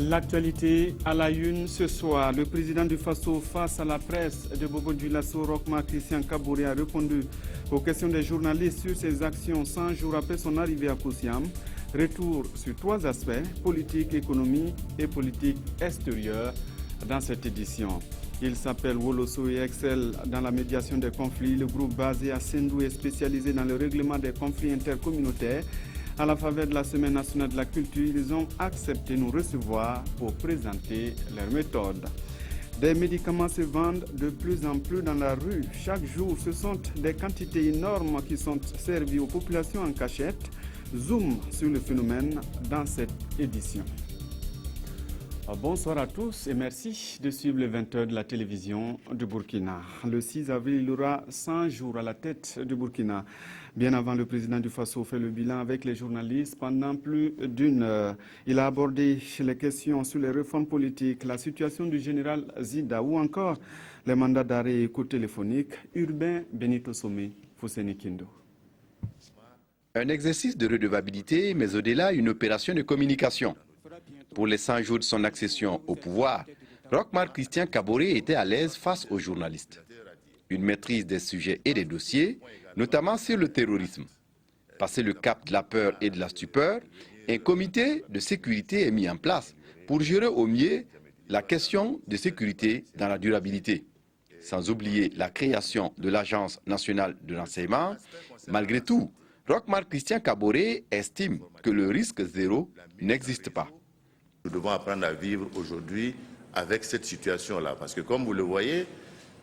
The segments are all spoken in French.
L'actualité à la une ce soir. Le président du Faso face à la presse de Bobo Dioulasso, Roch-Marc Christian Kaboré a répondu aux questions des journalistes sur ses actions 100 jours après son arrivée à Koussiam. Retour sur 3 aspects, politique, économie et politique extérieure dans cette édition. Il s'appelle Woloso et excelle dans la médiation des conflits. Le groupe basé à Sendou est spécialisé dans le règlement des conflits intercommunautaires. À la faveur de la Semaine nationale de la culture, ils ont accepté de nous recevoir pour présenter leurs méthodes. Des médicaments se vendent de plus en plus dans la rue. Chaque jour, ce sont des quantités énormes qui sont servies aux populations en cachette. Zoom sur le phénomène dans cette édition. Bonsoir à tous et merci de suivre les 20h de la télévision du Burkina. Le 6 avril, il y aura 100 jours à la tête du Burkina. Bien avant, le président du Faso fait le bilan avec les journalistes pendant plus d'une heure. Il a abordé les questions sur les réformes politiques, la situation du général Zida ou encore les mandats d'arrêt et écoute téléphonique. Urbain Benito Somé, Fousseni Kindo. Un exercice de redevabilité, mais au-delà, une opération de communication. Pour les 100 jours de son accession au pouvoir, Roch-Marc Christian Kaboré était à l'aise face aux journalistes. Une maîtrise des sujets et des dossiers, notamment sur le terrorisme. Passé le cap de la peur et de la stupeur, un comité de sécurité est mis en place pour gérer au mieux la question de sécurité dans la durabilité. Sans oublier la création de l'Agence nationale de renseignement, malgré tout, Roch-Marc Christian Kaboré estime que le risque zéro n'existe pas. Nous devons apprendre à vivre aujourd'hui avec cette situation-là. Parce que comme vous le voyez,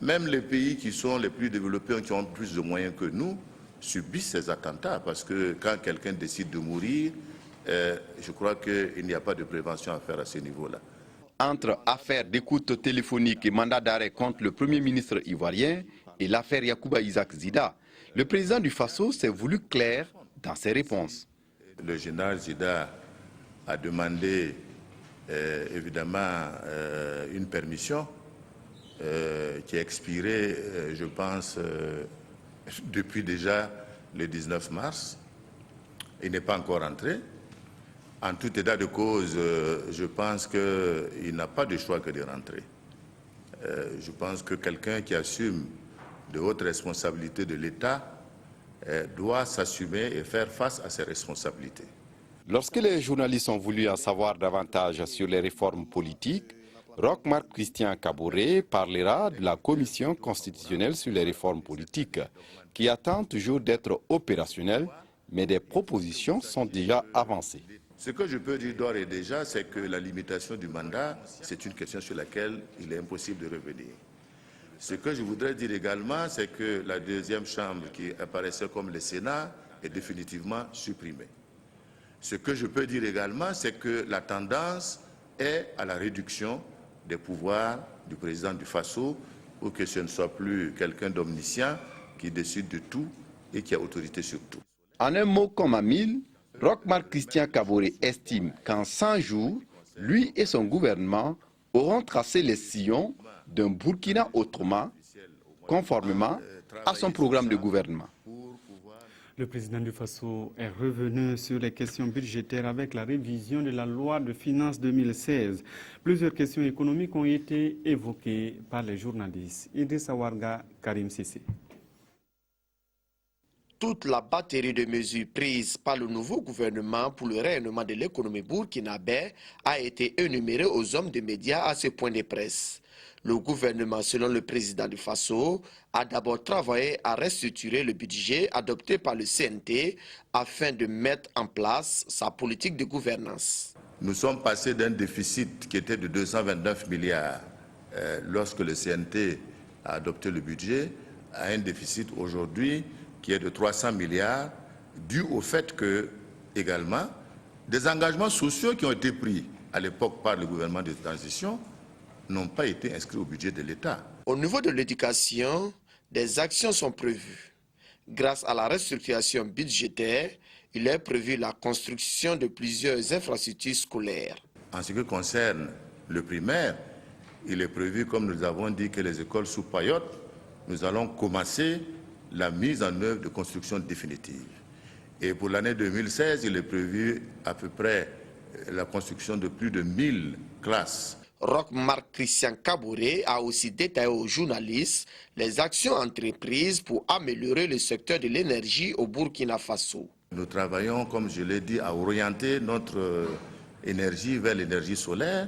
même les pays qui sont les plus développés, qui ont plus de moyens que nous, subissent ces attentats. Parce que quand quelqu'un décide de mourir, je crois qu'il n'y a pas de prévention à faire à ce niveau-là. Entre affaires d'écoute téléphonique et mandat d'arrêt contre le Premier ministre ivoirien et l'affaire Yacouba Isaac Zida, le président du Faso s'est voulu clair dans ses réponses. Le général Zida a demandé évidemment une permission qui a expiré, je pense, depuis déjà le 19 mars. Il n'est pas encore entré. En tout état de cause, je pense qu'il n'a pas de choix que de rentrer. Je pense que quelqu'un qui assume de hautes responsabilités de l'État doit s'assumer et faire face à ses responsabilités. Lorsque les journalistes ont voulu en savoir davantage sur les réformes politiques, Roch-Marc Christian Kaboré parlera de la commission constitutionnelle sur les réformes politiques, qui attend toujours d'être opérationnelle, mais des propositions sont déjà avancées. Ce que je peux dire d'ores et déjà, c'est que la limitation du mandat, c'est une question sur laquelle il est impossible de revenir. Ce que je voudrais dire également, c'est que la deuxième chambre qui apparaissait comme le Sénat est définitivement supprimée. Ce que je peux dire également, c'est que la tendance est à la réduction des pouvoirs du président du Faso pour que ce ne soit plus quelqu'un d'omniscient qui décide de tout et qui a autorité sur tout. En un mot comme en mille, Roch-Marc Christian Kaboré estime qu'en 100 jours, lui et son gouvernement auront tracé les sillons d'un Burkina autrement, conformément à son programme de gouvernement. Le président du Faso est revenu sur les questions budgétaires avec la révision de la loi de finances 2016. Plusieurs questions économiques ont été évoquées par les journalistes. Idrissa Warga, Karim Sissé. Toute la batterie de mesures prises par le nouveau gouvernement pour le rayonnement de l'économie burkinabé a été énumérée aux hommes des médias à ce point de presse. Le gouvernement, selon le président du Faso, a d'abord travaillé à restructurer le budget adopté par le CNT afin de mettre en place sa politique de gouvernance. Nous sommes passés d'un déficit qui était de 229 milliards lorsque le CNT a adopté le budget à un déficit aujourd'hui qui est de 300 milliards, dû au fait que, également, des engagements sociaux qui ont été pris à l'époque par le gouvernement de transition n'ont pas été inscrits au budget de l'État. Au niveau de l'éducation, des actions sont prévues. Grâce à la restructuration budgétaire, il est prévu la construction de plusieurs infrastructures scolaires. En ce qui concerne le primaire, il est prévu, comme nous avons dit, que les écoles sous Payotte, nous allons commencer la mise en œuvre de construction définitive. Et pour l'année 2016, il est prévu à peu près la construction de plus de 1000 classe. Roch-Marc Christian Kaboré a aussi détaillé aux journalistes les actions entreprises pour améliorer le secteur de l'énergie au Burkina Faso. Nous travaillons, comme je l'ai dit, à orienter notre énergie vers l'énergie solaire.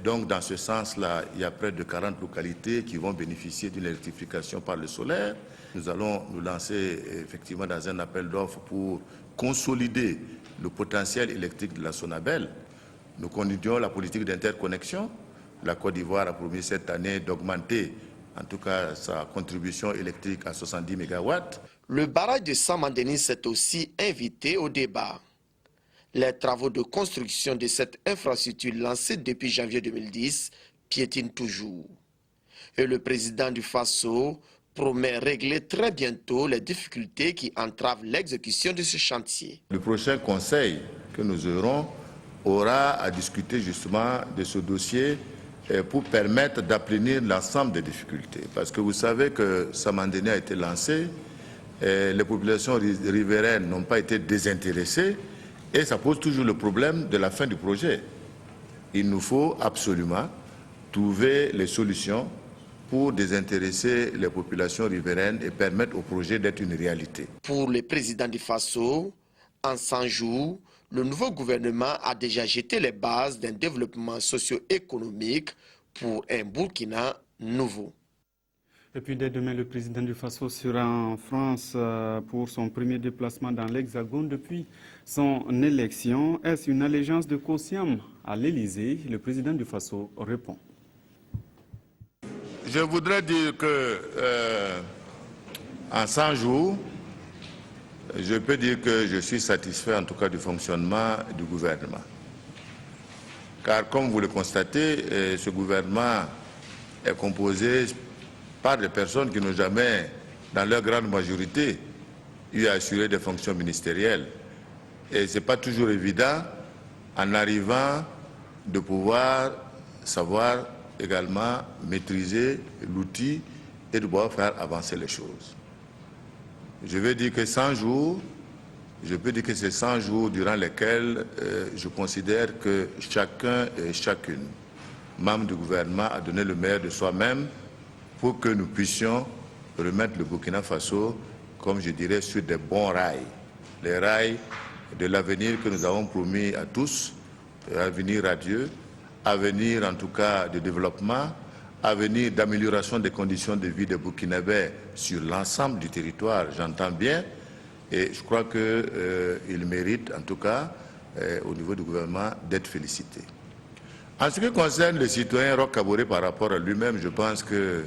Donc, dans ce sens-là, il y a près de 40 localités qui vont bénéficier d'une électrification par le solaire. Nous allons nous lancer effectivement dans un appel d'offres pour consolider le potentiel électrique de la Sonabel. Nous continuons la politique d'interconnexion. La Côte d'Ivoire a promis cette année d'augmenter, en tout cas, sa contribution électrique à 70 MW. Le barrage de Saint-Mandénis s'est aussi invité au débat. Les travaux de construction de cette infrastructure lancée depuis janvier 2010 piétinent toujours. Et le président du Faso promet régler très bientôt les difficultés qui entravent l'exécution de ce chantier. Le prochain conseil que nous aurons aura à discuter justement de ce dossier pour permettre d'aplanir l'ensemble des difficultés. Parce que vous savez que Saint-Mandénis a été lancé, les populations riveraines n'ont pas été désintéressées et ça pose toujours le problème de la fin du projet. Il nous faut absolument trouver les solutions pour désintéresser les populations riveraines et permettre au projet d'être une réalité. Pour le président du Faso, en 100 jours, le nouveau gouvernement a déjà jeté les bases d'un développement socio-économique pour un Burkina nouveau. Et puis dès demain, le président du Faso sera en France pour son premier déplacement dans l'Hexagone depuis son élection. Est-ce une allégeance de Kossiam à l'Élysée? Le président du Faso répond. Je voudrais dire que en 100 jours, je peux dire que je suis satisfait en tout cas du fonctionnement du gouvernement. Car comme vous le constatez, ce gouvernement est composé par des personnes qui n'ont jamais, dans leur grande majorité, eu à assurer des fonctions ministérielles. Et ce n'est pas toujours évident, en arrivant, de pouvoir savoir également maîtriser l'outil et de pouvoir faire avancer les choses. Je vais dire que 100 jours, je peux dire que c'est 100 jours durant lesquels je considère que chacun et chacune, membre du gouvernement, a donné le meilleur de soi-même pour que nous puissions remettre le Burkina Faso, comme je dirais, sur des bons rails. Les rails de l'avenir que nous avons promis à tous, l'avenir radieux, avenir en tout cas de développement, avenir d'amélioration des conditions de vie des Burkinabés sur l'ensemble du territoire, j'entends bien, et je crois qu'il mérite en tout cas au niveau du gouvernement d'être félicité. En ce qui concerne le citoyen Roch Kaboré par rapport à lui-même, je pense que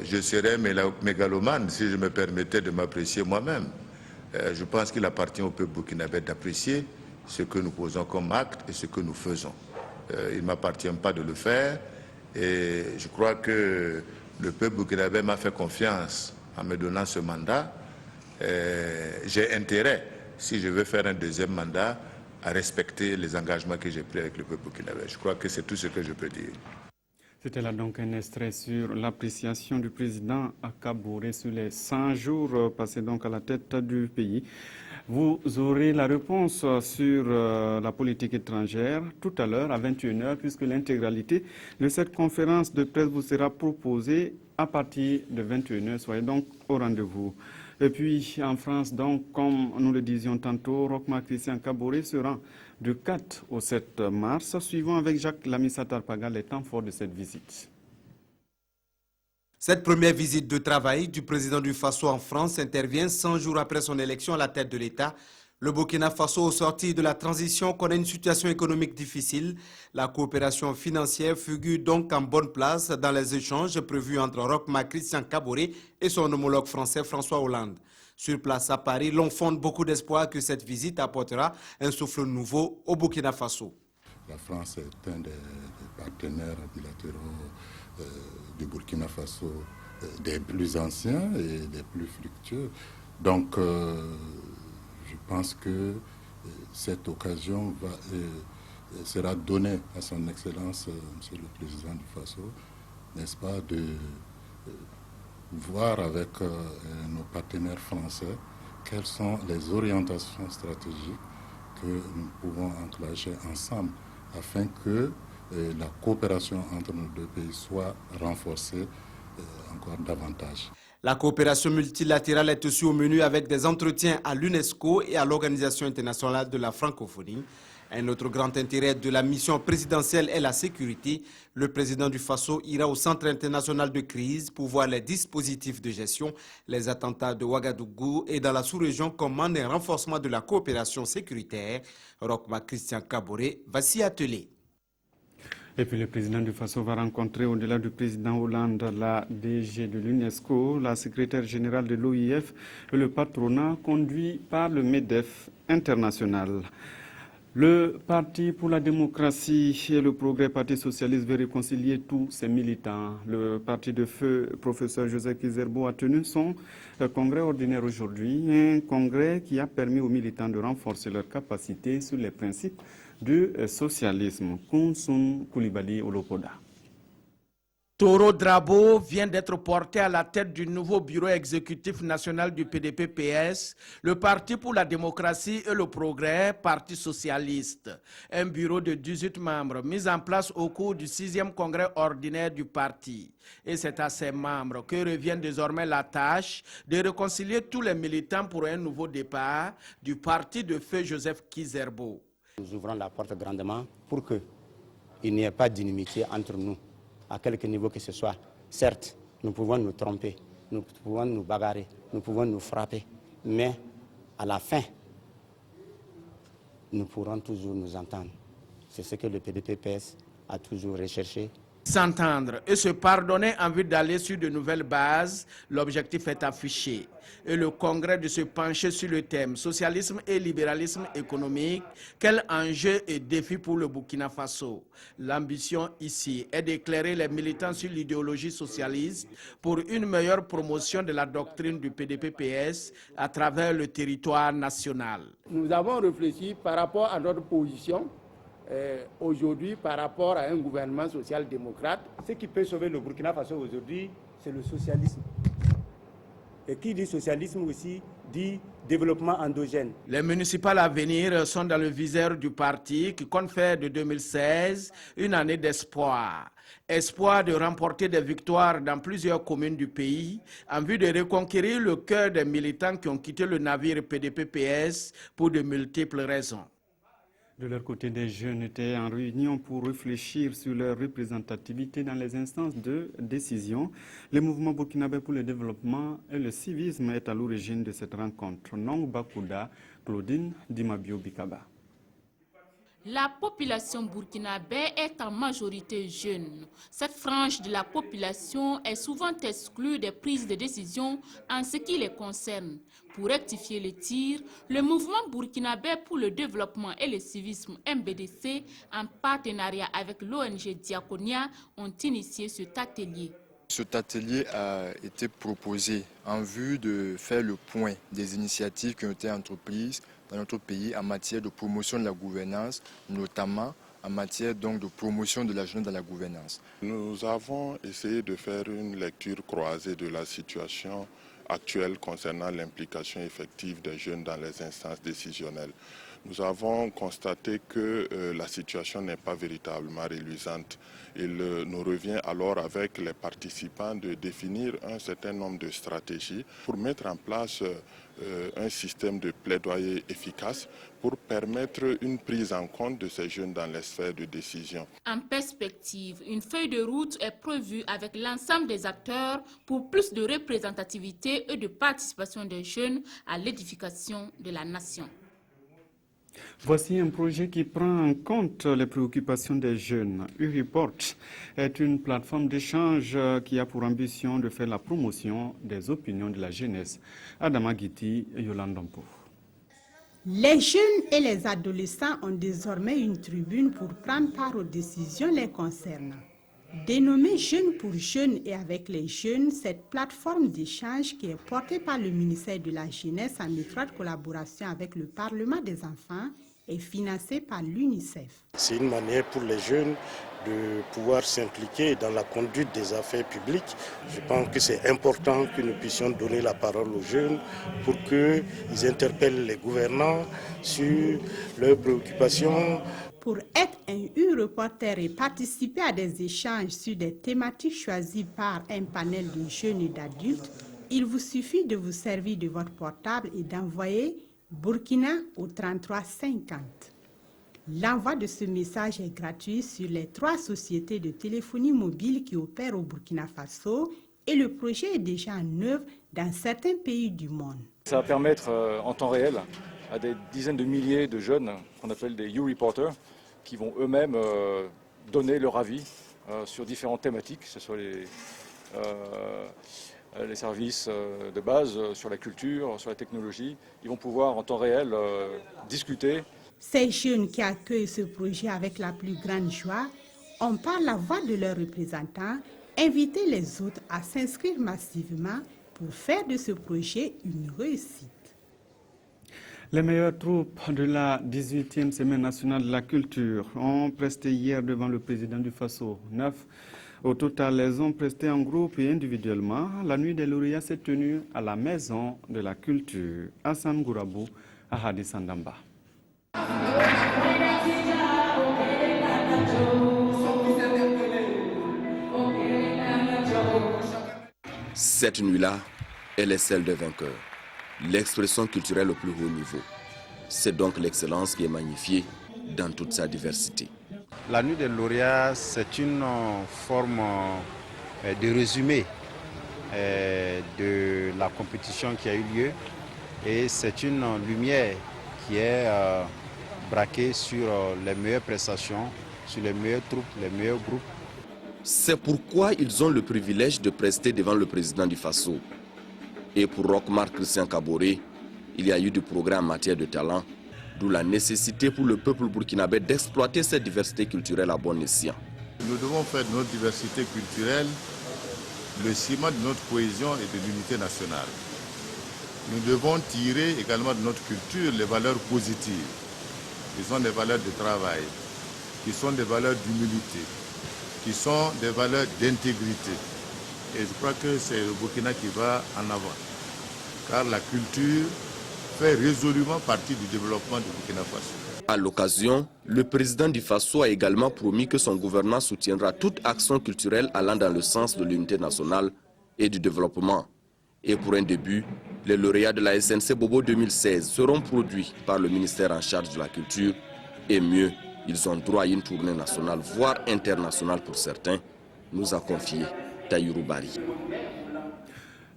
je serais mégalomane si je me permettais de m'apprécier moi-même. Je pense qu'il appartient au peuple burkinabé d'apprécier ce que nous posons comme acte et ce que nous faisons. Il ne m'appartient pas de le faire et je crois que le peuple burkinabé m'a fait confiance en me donnant ce mandat. J'ai intérêt, si je veux faire un deuxième mandat, à respecter les engagements que j'ai pris avec le peuple burkinabé. Je crois que c'est tout ce que je peux dire. C'était là donc un extrait sur l'appréciation du président Kaboré sur les 100 jours passés donc à la tête du pays. Vous aurez la réponse sur la politique étrangère tout à l'heure à 21h puisque l'intégralité de cette conférence de presse vous sera proposée à partir de 21h. Soyez donc au rendez-vous. Et puis en France, donc, comme nous le disions tantôt, Roch-Marc Christian Kaboré sera du 4 au 7 mars. Suivons avec Jacques Lamissat-Tarpaga les temps forts de cette visite. Cette première visite de travail du président du Faso en France intervient 100 jours après son élection à la tête de l'État. Le Burkina Faso, au sortir de la transition, connaît une situation économique difficile. La coopération financière figure donc en bonne place dans les échanges prévus entre Roch-Marc Christian Kaboré et son homologue français François Hollande. Sur place à Paris, l'on fonde beaucoup d'espoir que cette visite apportera un souffle nouveau au Burkina Faso. La France est un des partenaires bilatéraux du Burkina Faso des plus anciens et des plus fructueux. Donc, je pense que cette occasion sera donnée à son Excellence, Monsieur le Président du Faso, n'est-ce pas, de voir avec nos partenaires français quelles sont les orientations stratégiques que nous pouvons enclencher ensemble afin que la coopération entre nos deux pays soit renforcée encore davantage. La coopération multilatérale est aussi au menu avec des entretiens à l'UNESCO et à l'Organisation internationale de la francophonie. Un autre grand intérêt de la mission présidentielle est la sécurité. Le président du Faso ira au Centre international de crise pour voir les dispositifs de gestion. Les attentats de Ouagadougou et dans la sous-région commandent un renforcement de la coopération sécuritaire. Roch-Marc Christian Kaboré va s'y atteler. Et puis le président du Faso va rencontrer, au-delà du président Hollande, la DG de l'UNESCO, la secrétaire générale de l'OIF et le patronat conduit par le MEDEF international. Le Parti pour la démocratie et le progrès, Parti socialiste, veut réconcilier tous ses militants. Le parti de feu, professeur Joseph Kizerbo, a tenu son congrès ordinaire aujourd'hui, un congrès qui a permis aux militants de renforcer leurs capacités sur les principes du socialisme. Kounsoun Koulibaly Olopoda. Toro Drabo vient d'être porté à la tête du nouveau bureau exécutif national du PDP-PS, le Parti pour la démocratie et le progrès, Parti socialiste. Un bureau de 18 membres mis en place au cours du 6e congrès ordinaire du parti. Et c'est à ces membres que revient désormais la tâche de réconcilier tous les militants pour un nouveau départ du parti de feu Joseph Kizerbo. Nous ouvrons la porte grandement pour qu'il n'y ait pas d'inimitié entre nous, à quelque niveau que ce soit. Certes, nous pouvons nous tromper, nous pouvons nous bagarrer, nous pouvons nous frapper, mais à la fin, nous pourrons toujours nous entendre. C'est ce que le PDP-PS a toujours recherché. S'entendre et se pardonner en vue d'aller sur de nouvelles bases, l'objectif est affiché. Et le congrès de se pencher sur le thème socialisme et libéralisme économique, quel enjeu et défi pour le Burkina Faso. L'ambition ici est d'éclairer les militants sur l'idéologie socialiste pour une meilleure promotion de la doctrine du PDP-PS à travers le territoire national. Nous avons réfléchi par rapport à notre position aujourd'hui par rapport à un gouvernement social-démocrate. Ce qui peut sauver le Burkina Faso aujourd'hui, c'est le socialisme. Et qui dit socialisme aussi dit développement endogène. Les municipales à venir sont dans le viseur du parti qui compte faire de 2016 une année d'espoir. Espoir de remporter des victoires dans plusieurs communes du pays en vue de reconquérir le cœur des militants qui ont quitté le navire PDP-PS pour de multiples raisons. De leur côté, des jeunes étaient en réunion pour réfléchir sur leur représentativité dans les instances de décision. Le mouvement burkinabé pour le développement et le civisme est à l'origine de cette rencontre. Nong Bakouda, Claudine Dimabio Bikaba. La population burkinabé est en majorité jeune. Cette frange de la population est souvent exclue des prises de décision en ce qui les concerne. Pour rectifier le tir, le mouvement burkinabé pour le développement et le civisme MBDC, en partenariat avec l'ONG Diaconia, ont initié cet atelier. Cet atelier a été proposé en vue de faire le point des initiatives qui ont été entreprises dans notre pays en matière de promotion de la gouvernance, notamment en matière donc de promotion de la jeunesse dans la gouvernance. Nous avons essayé de faire une lecture croisée de la situation actuelle concernant l'implication effective des jeunes dans les instances décisionnelles. Nous avons constaté que la situation n'est pas véritablement reluisante. Il nous revient alors avec les participants de définir un certain nombre de stratégies pour mettre en place un système de plaidoyer efficace pour permettre une prise en compte de ces jeunes dans les sphères de décision. En perspective, une feuille de route est prévue avec l'ensemble des acteurs pour plus de représentativité et de participation des jeunes à l'édification de la nation. Voici un projet qui prend en compte les préoccupations des jeunes. U-Report est une plateforme d'échange qui a pour ambition de faire la promotion des opinions de la jeunesse. Adama Guiti et Yolande Dompo. Les jeunes et les adolescents ont désormais une tribune pour prendre part aux décisions les concernant. Dénommée Jeunes pour Jeunes et avec les jeunes, cette plateforme d'échange qui est portée par le ministère de la Jeunesse en étroite collaboration avec le Parlement des enfants est financée par l'UNICEF. C'est une manière pour les jeunes de pouvoir s'impliquer dans la conduite des affaires publiques. Je pense que c'est important que nous puissions donner la parole aux jeunes pour qu'ils interpellent les gouvernants sur leurs préoccupations. Pour être un U-reporter et participer à des échanges sur des thématiques choisies par un panel de jeunes et d'adultes, il vous suffit de vous servir de votre portable et d'envoyer Burkina au 3350. L'envoi de ce message est gratuit sur les 3 sociétés de téléphonie mobile qui opèrent au Burkina Faso et le projet est déjà en œuvre dans certains pays du monde. Ça va permettre en temps réel à des dizaines de milliers de jeunes, qu'on appelle des U-reporters, qui vont eux-mêmes donner leur avis sur différentes thématiques, que ce soit les services de base, sur la culture, sur la technologie. Ils vont pouvoir en temps réel discuter. Ces jeunes qui accueillent ce projet avec la plus grande joie ont par la voix de leurs représentants invité les autres à s'inscrire massivement pour faire de ce projet une réussite. Les meilleures troupes de la 18e Semaine nationale de la culture ont presté hier devant le président du Faso. 9 au total, elles ont presté en groupe et individuellement. La nuit des lauréats s'est tenue à la Maison de la Culture. Hassan Gourabou, Ahadi Sandamba. Cette nuit-là, elle est celle des vainqueurs. L'expression culturelle au plus haut niveau. C'est donc l'excellence qui est magnifiée dans toute sa diversité. La nuit des lauréats, c'est une forme de résumé de la compétition qui a eu lieu et c'est une lumière qui est braquée sur les meilleures prestations, sur les meilleures troupes, les meilleurs groupes. C'est pourquoi ils ont le privilège de prester devant le président du Faso. Et pour Roch-Marc Christian Kaboré, il y a eu du progrès en matière de talent, d'où la nécessité pour le peuple burkinabé d'exploiter cette diversité culturelle à bon escient. Nous devons faire de notre diversité culturelle le ciment de notre cohésion et de l'unité nationale. Nous devons tirer également de notre culture les valeurs positives, qui sont des valeurs de travail, qui sont des valeurs d'humilité, qui sont des valeurs d'intégrité. Et je crois que c'est le Burkina qui va en avant. Car la culture fait résolument partie du développement du Burkina Faso. À l'occasion, le président du Faso a également promis que son gouvernement soutiendra toute action culturelle allant dans le sens de l'unité nationale et du développement. Et pour un début, les lauréats de la SNC Bobo 2016 seront produits par le ministère en charge de la culture. Et mieux, ils ont droit à une tournée nationale, voire internationale pour certains, nous a confié Taïrou Bari.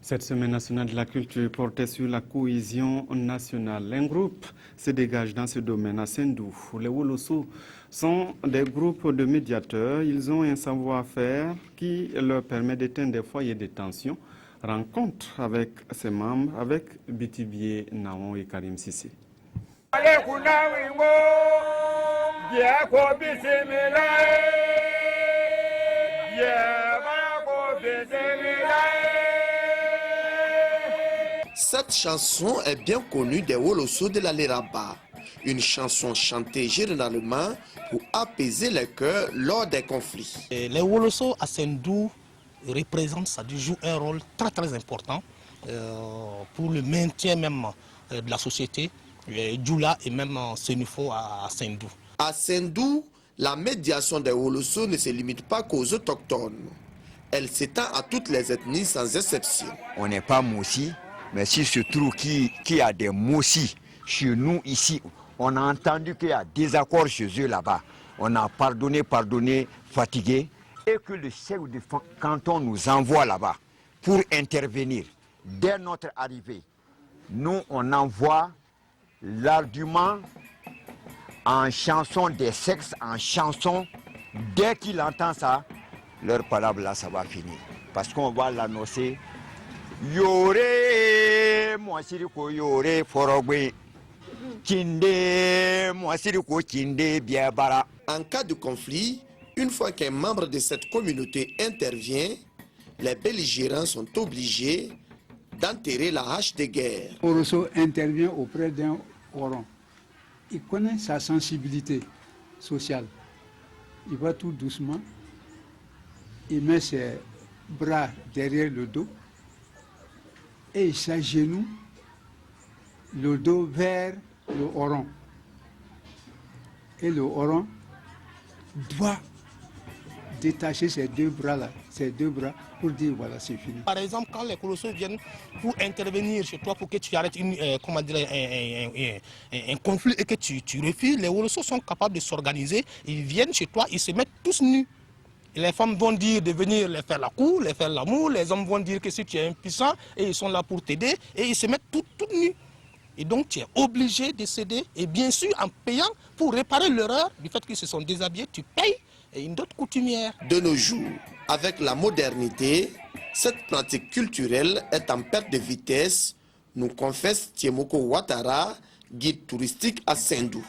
Cette semaine nationale de la culture portait sur la cohésion nationale. Un groupe se dégage dans ce domaine à Sendou. Les Woloso sont des groupes de médiateurs. Ils ont un savoir-faire qui leur permet d'éteindre des foyers de tension. Rencontre avec ses membres, avec Bitibié Naon et Karim Sissi. Cette chanson est bien connue des Woloso de la Léraba. Une chanson chantée généralement pour apaiser les cœurs lors des conflits. Les Woloso à Sendou représentent, ça joue un rôle très important pour le maintien même de la société, Djoula et même Senufo à Sendou. À Sendou, la médiation des Woloso ne se limite pas qu'aux autochtones. Elle s'étend à toutes les ethnies sans exception. On n'est pas Moussi, mais si se trouve qu'il y a des Moussi chez nous ici, on a entendu qu'il y a des accords chez eux là-bas. On a pardonné, fatigué, et que le chef de canton nous envoie là-bas pour intervenir. Dès notre arrivée, nous on envoie l'argument en chanson des sexes, en chanson. Dès qu'il entend ça, leur palabre là, ça va finir. Parce qu'on va l'annoncer. Yore, moisiriko yore forogwe. Kinde, moisiriko kinde biabara. En cas de conflit, une fois qu'un membre de cette communauté intervient, les belligérants sont obligés d'enterrer la hache de guerre. Woloso intervient auprès d'un Oron. Il connaît sa sensibilité sociale. Il va tout doucement, il met ses bras derrière le dos et il s'agenouille le dos vers le Oron. Et le Oran doit détacher ces deux bras-là, pour dire voilà, c'est fini. Par exemple, quand les colossos viennent pour intervenir chez toi pour que tu arrêtes un conflit et que tu refuses, les colossos sont capables de s'organiser, ils viennent chez toi, ils se mettent tous nus. Et les femmes vont dire de venir les faire la cour, les faire l'amour, les hommes vont dire que si tu es impuissant, et ils sont là pour t'aider, et ils se mettent tout nus. Et donc tu es obligé de céder, et bien sûr en payant pour réparer l'erreur du fait qu'ils se sont déshabillés, tu payes une dot coutumière. De nos jours, avec la modernité, cette pratique culturelle est en perte de vitesse, nous confesse Tiemoko Ouattara, guide touristique à Sendou.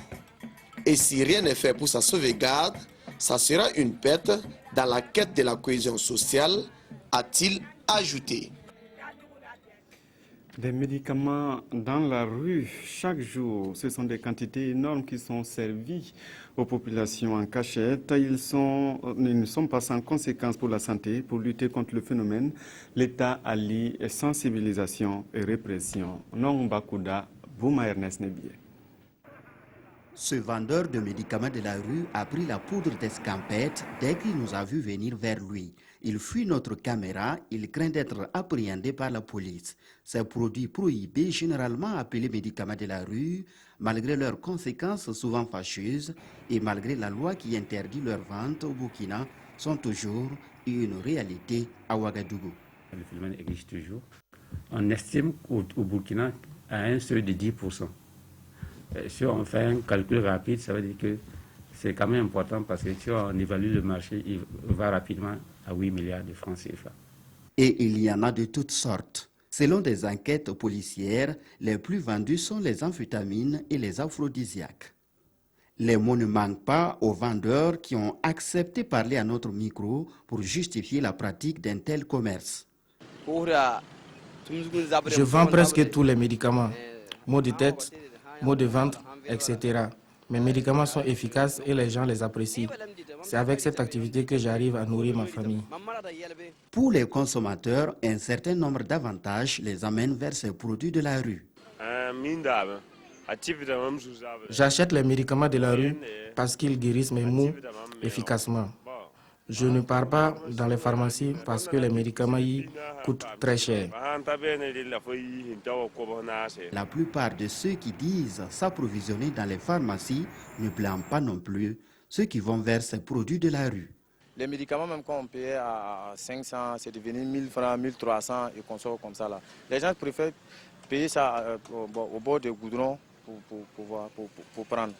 Et si rien n'est fait pour sa sauvegarde, ça sera une perte dans la quête de la cohésion sociale, a-t-il ajouté. Des médicaments dans la rue chaque jour, ce sont des quantités énormes qui sont servies aux populations en cachette. Ils ne sont pas sans conséquences pour la santé. Pour lutter contre le phénomène, l'État allie sensibilisation et répression. Non Bakuda, Bouma Ernest Nebié. Ce vendeur de médicaments de la rue a pris la poudre d'escampette dès qu'il nous a vu venir vers lui. Il fuit notre caméra, il craint d'être appréhendé par la police. Ces produits prohibés, généralement appelés médicaments de la rue, malgré leurs conséquences souvent fâcheuses et malgré la loi qui interdit leur vente au Burkina, sont toujours une réalité à Ouagadougou. Le phénomène existe toujours. On estime au Burkina à un seuil de 10%. Si on fait un calcul rapide, ça veut dire que c'est quand même important parce que si on évalue le marché, il va rapidement à 8 milliards de francs CFA. Et il y en a de toutes sortes. Selon des enquêtes policières, les plus vendus sont les amphétamines et les aphrodisiaques. Les mots ne manquent pas aux vendeurs qui ont accepté de parler à notre micro pour justifier la pratique d'un tel commerce. Je vends presque tous les médicaments, maux de tête, maux de ventre, etc. Mes médicaments sont efficaces et les gens les apprécient. C'est avec cette activité que j'arrive à nourrir ma famille. Pour les consommateurs, un certain nombre d'avantages les amènent vers ces produits de la rue. J'achète les médicaments de la rue parce qu'ils guérissent mes maux efficacement. Je ne pars pas dans les pharmacies parce que les médicaments y coûtent très cher. La plupart de ceux qui disent s'approvisionner dans les pharmacies ne blâment pas non plus ceux qui vont vers ces produits de la rue. Les médicaments, même quand on payait à 500, c'est devenu 1000 francs, 1300 et qu'on sort comme ça là. Les gens préfèrent payer ça au bord des goudrons pour prendre.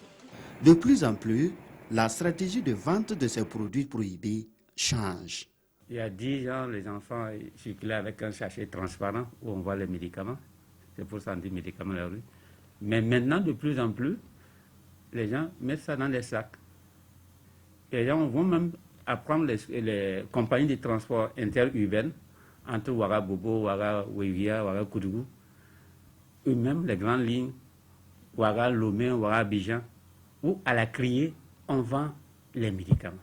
De plus en plus, la stratégie de vente de ces produits prohibés change. Il y a 10 ans, les enfants circulaient avec un sachet transparent où on voit les médicaments. C'est pour ça qu'on dit médicaments de la rue. Mais maintenant, de plus en plus, les gens mettent ça dans les sacs. Et les gens vont même apprendre les compagnies de transport interurbaines entre Ouagabobo, Ouaga, Ouévia, Ouaga, Koudougou, eux-mêmes les grandes lignes, Ouaga, Lomé, Ouaga, Abidjan, où à la criée, on vend les médicaments.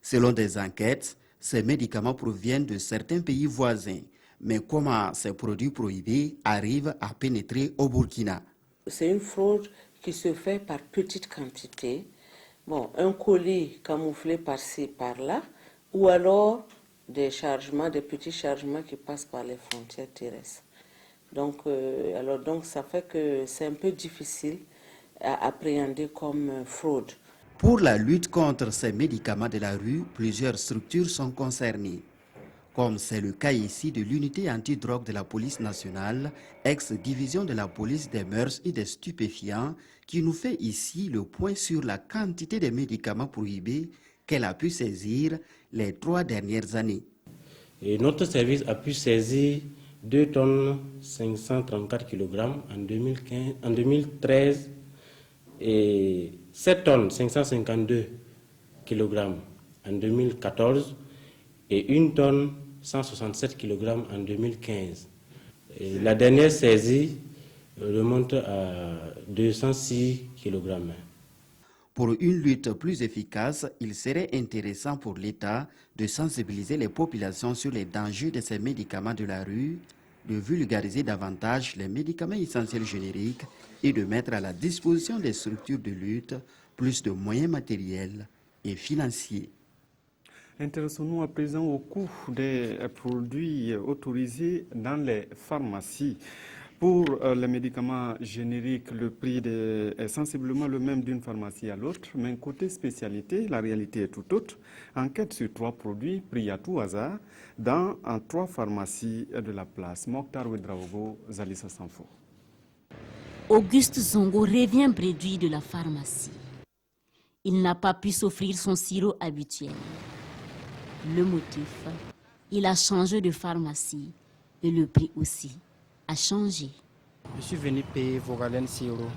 Selon des enquêtes, ces médicaments proviennent de certains pays voisins. Mais comment ces produits prohibés arrivent à pénétrer au Burkina? C'est une fraude qui se fait par petites quantités. Bon, un colis camouflé par-ci, par-là, ou alors des petits chargements qui passent par les frontières terrestres. Donc ça fait que c'est un peu difficile à appréhender comme fraude. Pour la lutte contre ces médicaments de la rue, plusieurs structures sont concernées. Comme c'est le cas ici de l'unité antidrogue de la police nationale, ex-division de la police des mœurs et des stupéfiants, qui nous fait ici le point sur la quantité de médicaments prohibés qu'elle a pu saisir les 3 dernières années. Et notre service a pu saisir 2 tonnes 534 kg en 2013 et 7 tonnes 552 kg en 2014 et 1 tonne 167 kg en 2015. Et la dernière saisie remonte à 206 kg. Pour une lutte plus efficace, il serait intéressant pour l'État de sensibiliser les populations sur les dangers de ces médicaments de la rue, de vulgariser davantage les médicaments essentiels génériques et de mettre à la disposition des structures de lutte plus de moyens matériels et financiers. Intéressons-nous à présent au coût des produits autorisés dans les pharmacies. Pour les médicaments génériques, le prix est sensiblement le même d'une pharmacie à l'autre, mais côté spécialité, la réalité est tout autre. Enquête sur 3 produits pris à tout hasard dans 3 pharmacies de la place. Mokhtar Ouedraogo, Zalissa Sanfo. Auguste Zongo revient bréduit de la pharmacie. Il n'a pas pu s'offrir son sirop habituel. Le motif, il a changé de pharmacie et le prix aussi a changé. Je suis venu payer Vogalène sirop.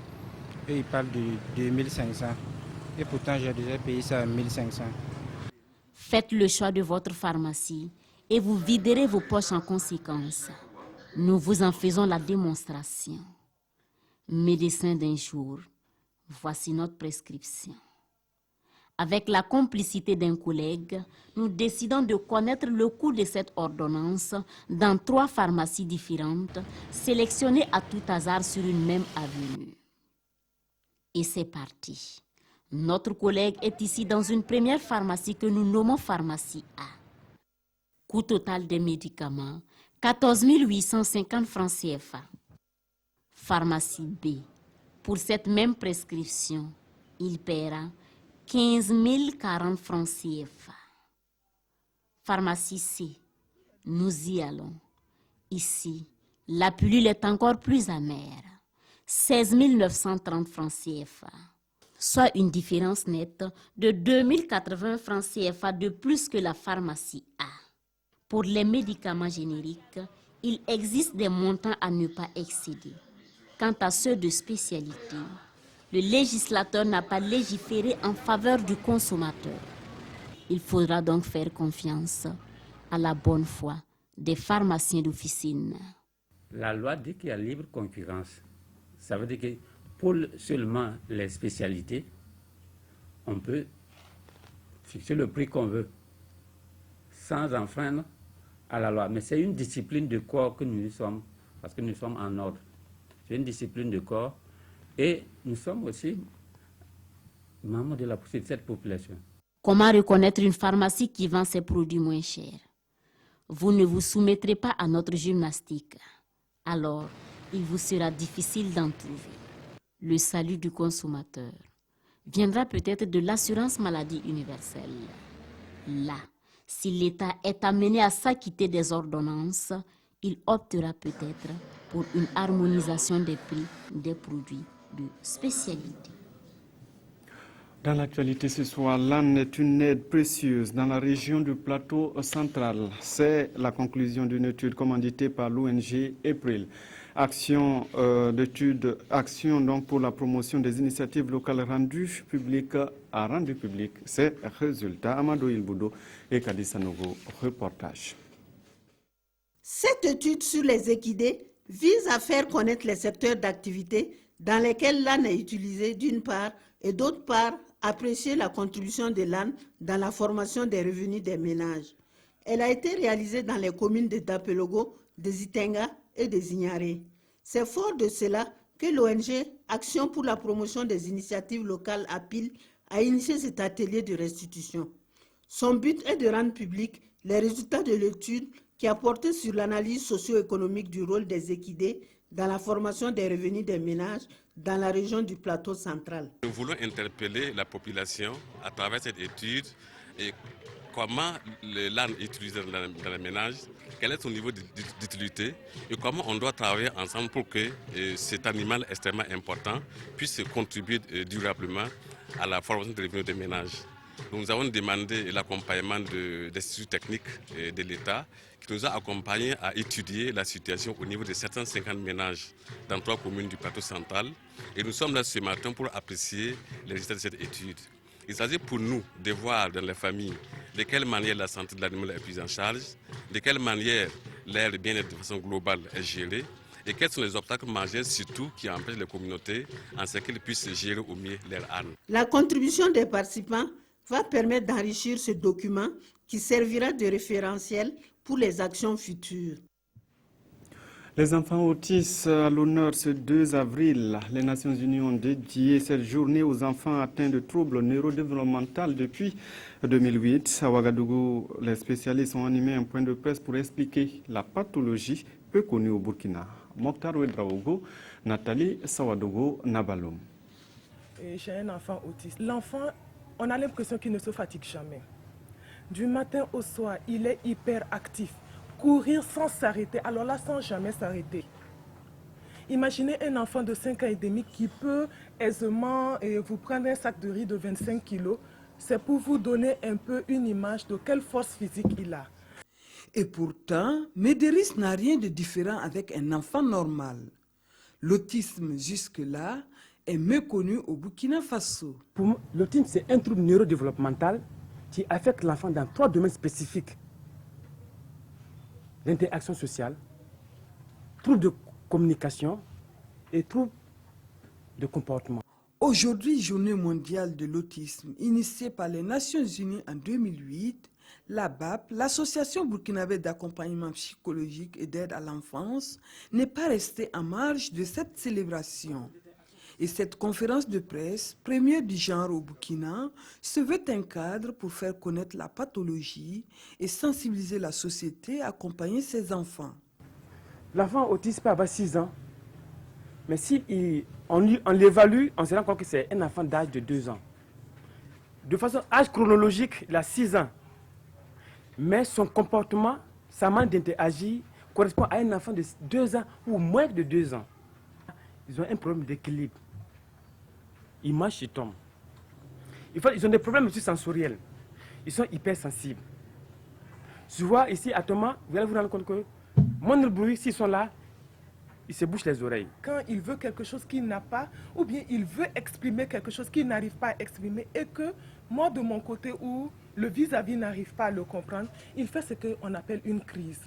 Eux, ils parlent de 2500. Et pourtant, j'ai déjà payé ça à 1500. Faites le choix de votre pharmacie et vous viderez vos poches en conséquence. Nous vous en faisons la démonstration. Médecin d'un jour, voici notre prescription. Avec la complicité d'un collègue, nous décidons de connaître le coût de cette ordonnance dans 3 pharmacies différentes, sélectionnées à tout hasard sur une même avenue. Et c'est parti. Notre collègue est ici dans une première pharmacie que nous nommons pharmacie A. Coût total des médicaments, 14 850 francs CFA. Pharmacie B. Pour cette même prescription, il paiera 15 040 francs CFA. Pharmacie C. Nous y allons. Ici, la pilule est encore plus amère. 16 930 francs CFA. Soit une différence nette de 2080 francs CFA de plus que la pharmacie A. Pour les médicaments génériques, il existe des montants à ne pas excéder. Quant à ceux de spécialité, le législateur n'a pas légiféré en faveur du consommateur. Il faudra donc faire confiance à la bonne foi des pharmaciens d'officine. La loi dit qu'il y a libre concurrence. Ça veut dire que pour seulement les spécialités, on peut fixer le prix qu'on veut, sans enfreindre à la loi. Mais c'est une discipline de corps que nous sommes, parce que nous sommes en ordre. C'est une discipline de corps. Et nous sommes aussi membres de cette population. Comment reconnaître une pharmacie qui vend ses produits moins chers? Vous ne vous soumettrez pas à notre gymnastique. Alors, il vous sera difficile d'en trouver. Le salut du consommateur viendra peut-être de l'assurance maladie universelle. Là, si l'État est amené à s'acquitter des ordonnances, il optera peut-être pour une harmonisation des prix des produits de spécialité. Dans l'actualité ce soir, l'âne est une aide précieuse dans la région du plateau central. C'est la conclusion d'une étude commanditée par l'ONG April. Action donc pour la promotion des initiatives locales rendues publiques a rendu public ces résultats. Amadou Ilboudo et Kadi Sanogo, reportage. Cette étude sur les équidés vise à faire connaître les secteurs d'activité dans lesquels l'âne est utilisé d'une part et d'autre part apprécier la contribution de l'âne dans la formation des revenus des ménages. Elle a été réalisée dans les communes de Dapelogo, de Zitenga et de Zignaré. C'est fort de cela que l'ONG Action pour la promotion des initiatives locales APIL a initié cet atelier de restitution. Son but est de rendre public les résultats de l'étude qui a porté sur l'analyse socio-économique du rôle des équidés dans la formation des revenus des ménages dans la région du plateau central. Nous voulons interpeller la population à travers cette étude et comment l'âne est utilisé dans les ménages, quel est son niveau d'utilité et comment on doit travailler ensemble pour que cet animal extrêmement important puisse contribuer durablement à la formation des revenus des ménages. Nous avons demandé l'accompagnement des instituts techniques de l'État qui nous a accompagnés à étudier la situation au niveau de 750 ménages dans 3 communes du plateau central. Et nous sommes là ce matin pour apprécier les résultats de cette étude. Il s'agit pour nous de voir dans les familles de quelle manière la santé de l'animal est prise en charge, de quelle manière l'air et le bien-être de façon globale est géré, et quels sont les obstacles majeurs surtout qui empêchent les communautés en ce qu'elles puissent gérer au mieux leur âne. La contribution des participants va permettre d'enrichir ce document qui servira de référentiel pour les actions futures. Les enfants autistes à l'honneur ce 2 avril. Les Nations Unies ont dédié cette journée aux enfants atteints de troubles neurodéveloppementaux depuis 2008. À Ouagadougou, les spécialistes ont animé un point de presse pour expliquer la pathologie peu connue au Burkina. Mokhtar Ouedraogo, Nathalie Sawadogo, Nabaloum. J'ai un enfant autiste. L'enfant, on a l'impression qu'il ne se fatigue jamais. Du matin au soir, il est hyper actif. Courir sans s'arrêter, alors là, sans jamais s'arrêter. Imaginez un enfant de 5 ans et demi qui peut aisément vous prendre un sac de riz de 25 kilos. C'est pour vous donner un peu une image de quelle force physique il a. Et pourtant, Médéris n'a rien de différent avec un enfant normal. L'autisme, jusque-là, est méconnu au Burkina Faso. Pour moi, l'autisme, c'est un trouble neurodéveloppemental qui affecte l'enfant dans 3 domaines spécifiques. L'interaction sociale, troubles de communication et troubles de comportement. Aujourd'hui, Journée mondiale de l'autisme, initiée par les Nations Unies en 2008, la BAP, l'Association burkinabé d'accompagnement psychologique et d'aide à l'enfance, n'est pas restée en marge de cette célébration. Et cette conférence de presse, première du genre au Burkina, se veut un cadre pour faire connaître la pathologie et sensibiliser la société à accompagner ses enfants. L'enfant autiste peut avoir 6 ans, mais si on l'évalue, on se rend compte que c'est un enfant d'âge de 2 ans. De façon âge chronologique, il a 6 ans. Mais son comportement, sa manière d'interagir, correspond à un enfant de 2 ans ou moins de 2 ans. Ils ont un problème d'équilibre. Ils marchent, ils tombent. Ils ont des problèmes aussi sensoriels. Ils sont hypersensibles. Tu vois, ici, à Thomas, vous allez vous rendre compte que, moindre bruit, s'ils sont là, ils se bouchent les oreilles. Quand il veut quelque chose qu'il n'a pas, ou bien il veut exprimer quelque chose qu'il n'arrive pas à exprimer, et que moi, de mon côté, où le vis-à-vis n'arrive pas à le comprendre, il fait ce qu'on appelle une crise.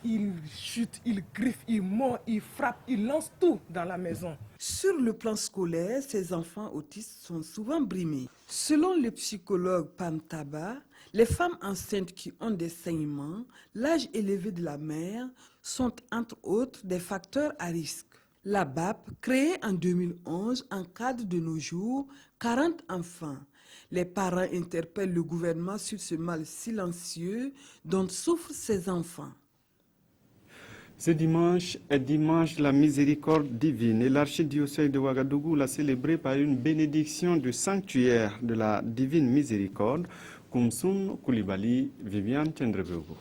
Il chute, il griffe, il mord, il frappe, il lance tout dans la maison. Sur le plan scolaire, ces enfants autistes sont souvent brimés. Selon le psychologue Pam Taba, les femmes enceintes qui ont des saignements, l'âge élevé de la mère, sont entre autres des facteurs à risque. La BAP, créée en 2011, encadre de nos jours 40 enfants. Les parents interpellent le gouvernement sur ce mal silencieux dont souffrent ces enfants. Ce dimanche est dimanche la miséricorde divine et l'archidiocèse de Ouagadougou l'a célébré par une bénédiction du sanctuaire de la divine miséricorde. Koumsoun Koulibaly, Viviane Tchendrebego.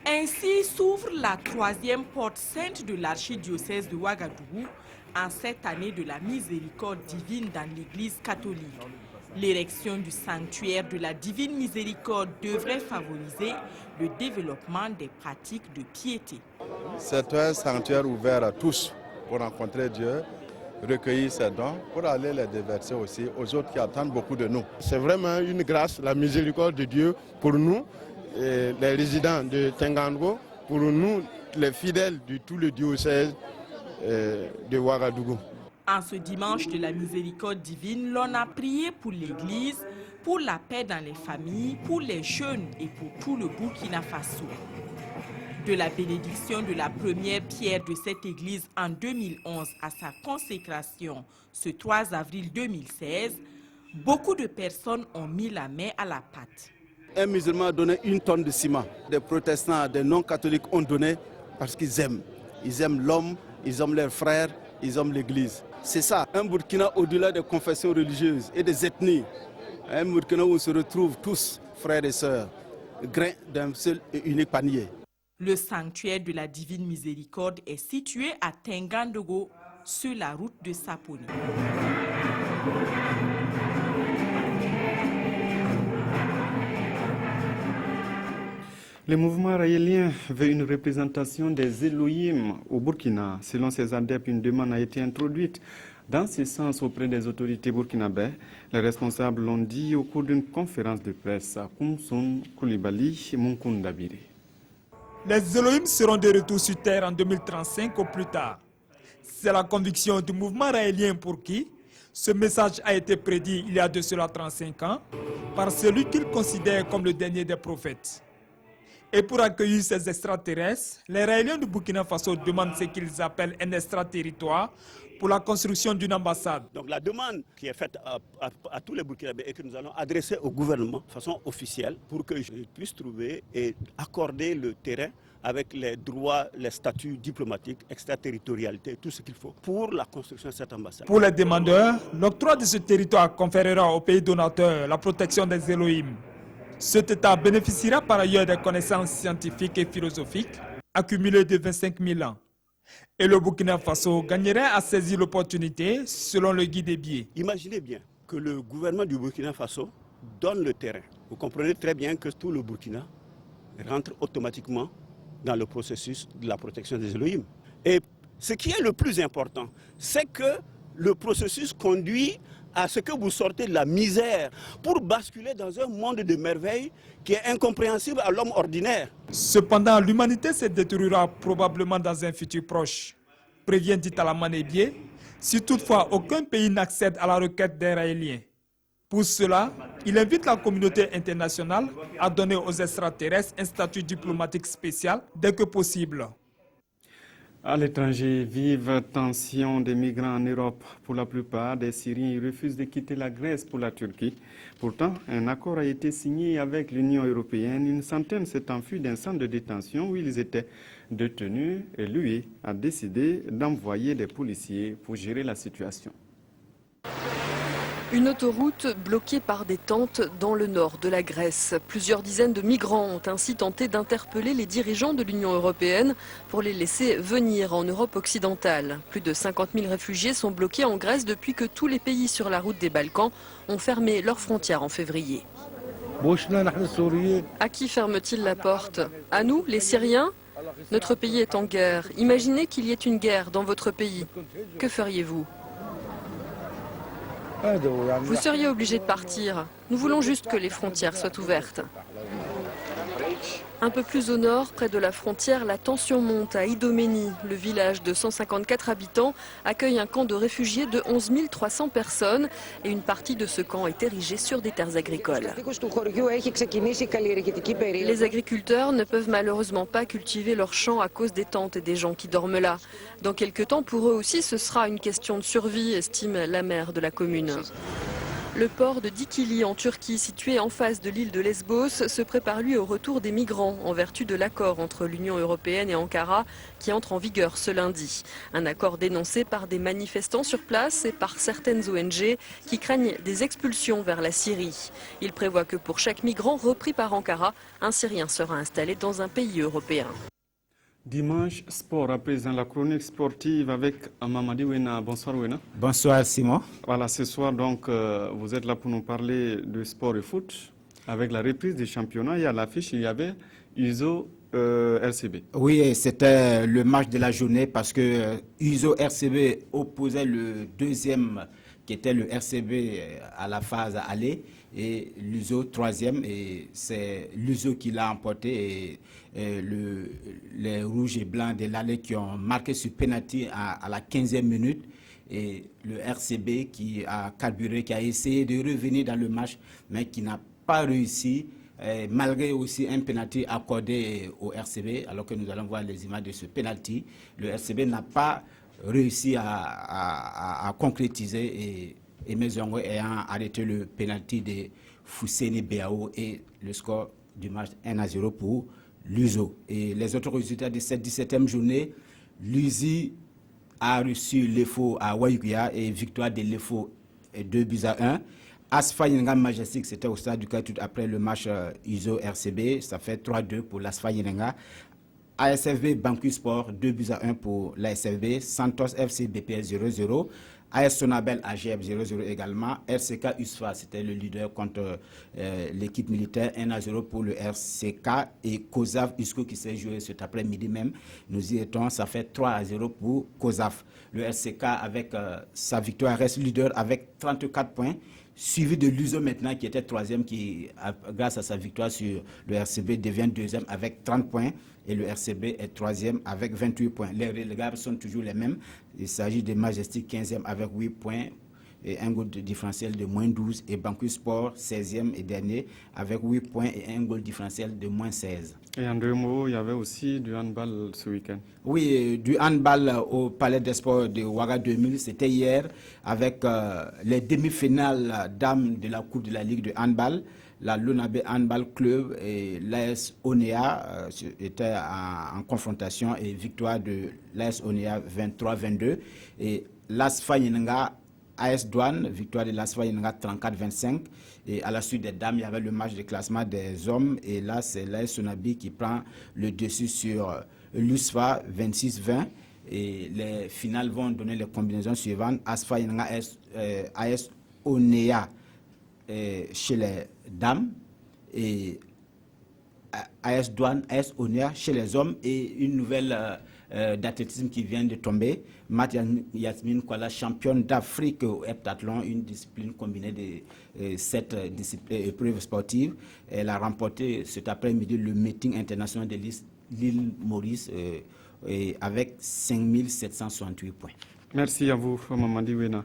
Ainsi s'ouvre la 3e porte sainte de l'archidiocèse de Ouagadougou en cette année de la miséricorde divine dans l'église catholique. L'érection du sanctuaire de la divine miséricorde devrait favoriser le développement des pratiques de piété. C'est un sanctuaire ouvert à tous pour rencontrer Dieu, recueillir ses dons, pour aller les déverser aussi aux autres qui attendent beaucoup de nous. C'est vraiment une grâce, la miséricorde de Dieu pour nous, les résidents de Tengango, pour nous, les fidèles de tout le diocèse de Ouagadougou. En ce dimanche de la miséricorde divine, l'on a prié pour l'Église, pour la paix dans les familles, pour les jeunes et pour tout le Burkina Faso. De la bénédiction de la première pierre de cette église en 2011 à sa consécration ce 3 avril 2016, beaucoup de personnes ont mis la main à la pâte. Un musulman a donné 1 tonne de ciment. Des protestants, des non-catholiques ont donné parce qu'ils aiment. Ils aiment l'homme, ils aiment leurs frères, ils aiment l'église. C'est ça, un Burkina au-delà des confessions religieuses et des ethnies. Un Burkina où on se retrouve tous, frères et sœurs, grains d'un seul et unique panier. Le sanctuaire de la Divine Miséricorde est situé à Tengandogo, sur la route de Saponi. Le mouvement raélien veut une représentation des Elohim au Burkina. Selon ses adeptes, une demande a été introduite dans ce sens auprès des autorités burkinabées. Les responsables l'ont dit au cours d'une conférence de presse à Koumsoun Koulibaly et Munkundabire. Les Elohim seront de retour sur terre en 2035 au plus tard. C'est la conviction du mouvement raélien pour qui Ce message a été prédit il y a de cela 35 ans par celui qu'il considère comme le dernier des prophètes. Et pour accueillir ces extraterrestres, les Raéliens du Burkina Faso demandent ce qu'ils appellent un extraterritoire pour la construction d'une ambassade. Donc la demande qui est faite à tous les Burkinabés et que nous allons adresser au gouvernement de façon officielle pour qu'ils puissent trouver et accorder le terrain avec les droits, les statuts diplomatiques, extraterritorialité, tout ce qu'il faut pour la construction de cette ambassade. Pour les demandeurs, l'octroi de ce territoire conférera au pays donateur la protection des Elohim. Cet État bénéficiera par ailleurs des connaissances scientifiques et philosophiques accumulées de 25 000 ans. Et le Burkina Faso gagnerait à saisir l'opportunité selon le guide des biais. Imaginez bien que le gouvernement du Burkina Faso donne le terrain. Vous comprenez très bien que tout le Burkina rentre automatiquement dans le processus de la protection des Elohim. Et ce qui est le plus important, c'est que le processus conduit à ce que vous sortez de la misère pour basculer dans un monde de merveilles qui est incompréhensible à l'homme ordinaire. Cependant, l'humanité se détruira probablement dans un futur proche, prévient Ditala Manébié, si toutefois aucun pays n'accède à la requête des Raéliens. Pour cela, il invite la communauté internationale à donner aux extraterrestres un statut diplomatique spécial dès que possible. À l'étranger, vive tension des migrants en Europe. Pour la plupart des Syriens, ils refusent de quitter la Grèce pour la Turquie. Pourtant, un accord a été signé avec l'Union européenne. Une centaine s'est enfuie d'un centre de détention où ils étaient détenus et lui a décidé d'envoyer des policiers pour gérer la situation. Une autoroute bloquée par des tentes dans le nord de la Grèce. Plusieurs dizaines de migrants ont ainsi tenté d'interpeller les dirigeants de l'Union européenne pour les laisser venir en Europe occidentale. Plus de 50 000 réfugiés sont bloqués en Grèce depuis que tous les pays sur la route des Balkans ont fermé leurs frontières en février. À qui ferme-t-il la porte? À nous, les Syriens? Notre pays est en guerre. Imaginez qu'il y ait une guerre dans votre pays. Que feriez-vous? Vous seriez obligé de partir. Nous voulons juste que les frontières soient ouvertes. Un peu plus au nord, près de la frontière, la tension monte à Idoménie. Le village de 154 habitants accueille un camp de réfugiés de 11 300 personnes et une partie de ce camp est érigée sur des terres agricoles. Les agriculteurs ne peuvent malheureusement pas cultiver leurs champs à cause des tentes et des gens qui dorment là. Dans quelques temps, pour eux aussi, ce sera une question de survie, estime la maire de la commune. Le port de Dikili en Turquie, situé en face de l'île de Lesbos, se prépare lui au retour des migrants en vertu de l'accord entre l'Union européenne et Ankara qui entre en vigueur ce lundi. Un accord dénoncé par des manifestants sur place et par certaines ONG qui craignent des expulsions vers la Syrie. Il prévoit que pour chaque migrant repris par Ankara, un Syrien sera installé dans un pays européen. Dimanche, sport, à présent la chronique sportive avec Mamadi Wena. Bonsoir Wena. Bonsoir Simon. Voilà, ce soir donc vous êtes là pour nous parler de sport et foot. Avec la reprise des championnats, et à l'affiche il y avait USO RCB. Oui, c'était le match de la journée parce que USO RCB opposait le deuxième qui était le RCB à la phase aller et l'USO troisième, et c'est l'USO qui l'a emporté, et les rouges et blancs de l'allée qui ont marqué sur penalty à la 15e minute, et le RCB qui a carburé, qui a essayé de revenir dans le match mais qui n'a pas réussi, malgré aussi un penalty accordé au RCB, alors que nous allons voir les images de ce penalty. Le RCB n'a pas réussi à concrétiser, et Mezongo ayant arrêté le penalty de Fousseni Beao, et le score du match 1-0 pour l'USO. Et les autres résultats de cette 17e journée, l'USI a reçu l'EFO à Wayuguya et victoire de l'EFO 2-1. Asfa Yenenga Majestic, c'était au stade du Kaitut après le match USO RCB, ça fait 3-2 pour l'Asfa Yenenga. ASFB Banque Sport 2-1 pour l'ASFB, Santos FC BPS 0-0, AS Sonabel AGF 0-0 également, RCK USFA c'était le leader contre l'équipe militaire 1-0 pour le RCK, et COSAF USCO qui s'est joué cet après-midi même, nous y étions, ça fait 3-0 pour COSAF. Le RCK avec sa victoire reste leader avec 34 points, suivi de l'USO maintenant qui était troisième, qui grâce à sa victoire sur le RCB devient deuxième avec 30 points, et le RCB est troisième avec 28 points. Les relégables sont toujours les mêmes. Il s'agit de Majestic 15e avec 8 points, et un goal différentiel de moins 12. Et Banque Sport, 16e et dernier, avec 8 points et un goal différentiel de moins 16. Et en 2 mots, il y avait aussi du handball ce week-end. Oui, du handball au Palais des Sports de Ouaga 2000, c'était hier, avec les demi-finales dames de la Coupe de la Ligue de handball. La Lonabe Handball Club et l'AS Onea étaient en confrontation et victoire de l'AS Onea 23-22. Et l'ASFA Yenenga, AS Douane, victoire de l'ASFA Yenenga 34-25. Et à la suite des dames, il y avait le match de classement des hommes. Et là, c'est l'AS Sonabi qui prend le dessus sur l'USFA 26-20. Et les finales vont donner les combinaisons suivantes. ASFA Yenenga, AS Onea chez les dames et AS Douane, AS Onea chez les hommes et une nouvelle d'athlétisme qui vient de tomber. Yasmine Kwala, championne d'Afrique au heptathlon, une discipline combinée de 7 épreuves sportives. Elle a remporté cet après-midi le meeting international de l'île Maurice avec 5768 points. Merci à vous, Mamadi Wena.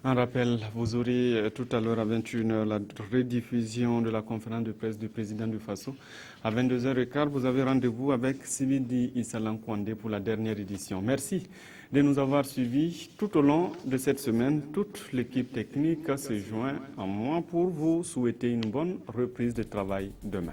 Un rappel, vous aurez tout à l'heure à 21h la rediffusion de la conférence de presse du président du Faso. À 22h15, vous avez rendez-vous avec Sibidi Issalan Kwande pour la dernière édition. Merci de nous avoir suivis tout au long de cette semaine. Toute l'équipe technique se joint à moi pour vous souhaiter une bonne reprise de travail demain.